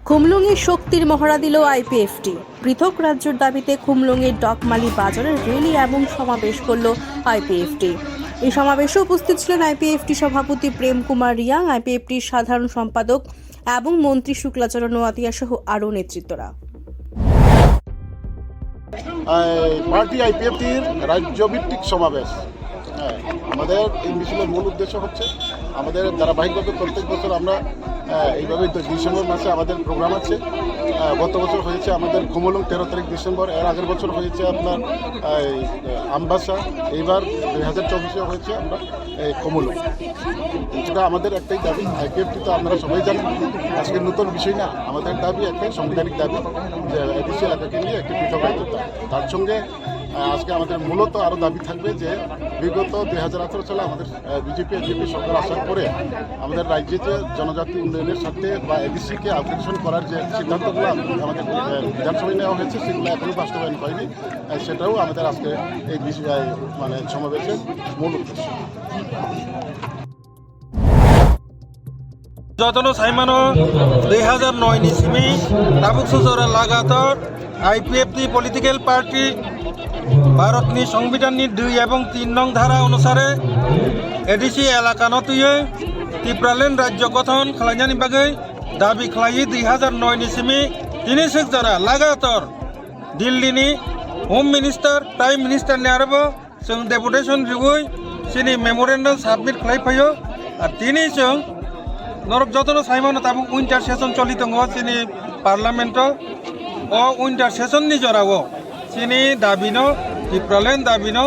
খুমলুঙে শক্তির মহড়া দিল আইপিএফটি। পৃথক রাজ্যের দাবিতে খুমলুঙের ডকমালি বাজারে র্যালি এবং সমাবেশ করল আইপিএফটি। এই সমাবেশে উপস্থিত ছিলেন আইপিএফটি সভাপতি প্রেম কুমার রিয়াং, আইপিএফটির সাধারণ সম্পাদক এবং মন্ত্রী শুক্লাচরণ নোয়াতিয়া সহ আরও নেতৃত্বরা। পার্টি আইপিএফটির রাজ্যভিত্তিক সমাবেশ। আমাদের এই মিছিলের মূল উদ্দেশ্য হচ্ছে আমাদের ধারাবাহিকভাবে প্রত্যেক বছর আমরা এইভাবে ডিসেম্বর মাসে আমাদের প্রোগ্রাম আছে। গত বছর হয়েছে আমাদের খুমলুং 13 তারিখ ডিসেম্বর, এর আগের বছর হয়েছে আপনার আমবাসা, এইবার 2024 হয়েছে আমরা খুমলুং। সেটা আমাদের একটাই দাবি, আইপিএফটি তো আপনারা সবাই জানেন, আজকের নতুন বিষয় না। আমাদের দাবি একটাই সাংবিধানিক দাবি যে এডিসি এলাকাকে নিয়ে একটি পৃথক রাজ্য। তার সঙ্গে আজকে আমাদের মূলত আরও দাবি থাকবে যে বিগত 2018 সালে আমাদের বিজেপি সরকার আসার পরে আমাদের রাজ্যে যে জনজাতি উন্নয়নের সাথে বা এডিসিকে আপগ্রেডেশন করার যে সিদ্ধান্তগুলো আমাদের বিধানসভায় নেওয়া হয়েছে সেগুলো এখনও বাস্তবায়ন হয়নি। সেটাও আমাদের আজকে এই মানে সমাবেশের মূল উদ্দেশ্য। যতন সাইমানো 2009 নিসিমি তাবুক সুজরা লাগাতার আইপিএফটি পলিটিক্যাল পার্টি ভারতনি সংবিধাননি 2 এবং 3 নং ধারা অনুসারে এডিসি এলাকাनो तुयै त्रिपुरालेण्ड राज्य गठन खालायनायनि बागै दाबि खालायो। 2009 निसिमी तिनि सेक्टरा लागातार दिल्लीनि होम मिनिस्टार प्राइम मिनिस्टारनि आरोबो जों डेपुटेशन रिउयै सिनि मेमोरेन्डाम साबमिट खालायफायो आरो तिनि जों नरक जतन साइमानो ताबु उइन्टार सेसन चलि दङ सिनि पार्लामेन्ट ओ उइन्टार सेसननि जरावो सिनि दाबिनो त्रिपुरालेण्ड दाबिनो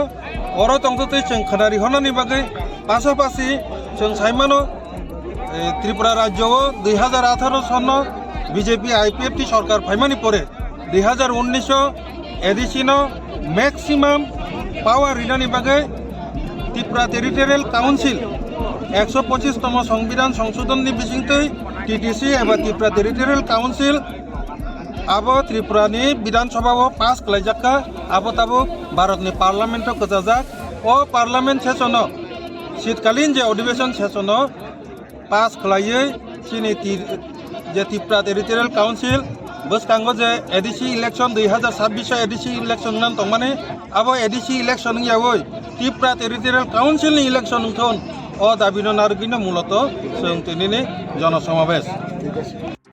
अर तंगतै जों खादारि हननि बागै पासापासि जों साइमानो त्रिपुरा राज्यआव 2018 सन बीजेपी आईपीएफटी सरकार फाइमानि परे 2019 एडिसिनो मैक्सिमाम पावर रिनानि बागै त्रिपुरा टेरिटोरियल काउन्सिल 125तम संविधान संशोधननि बिथिंतै टीटीसी एबा त्रिपुरा टेरिटोरियल काउन्सिल आबो त्रिपुरानि विधानसभाव पास खालायजाखा आबो ताबो भारतनि पार्लामेन्टआव गजाजाक ओ पार्लामेन्ट सेसनो शीतकालीन जे अधिवेशन सेसनो पास खालायै सिनि जे त्रिपुरा टेरिटोरियल काउन्सिल बसकांगो जे एडिसी इलेक्शन 2026 एडिसी इलेक्शन नाम तंमाने आबो एडिसी इलेक्शन यावै त्रिपुरा टेरिटोरियल काउन्सिलनि इलेक्शन थोन ओ दाबिनो नारगिनो मूलत जों दिनैनि जनसमावेश।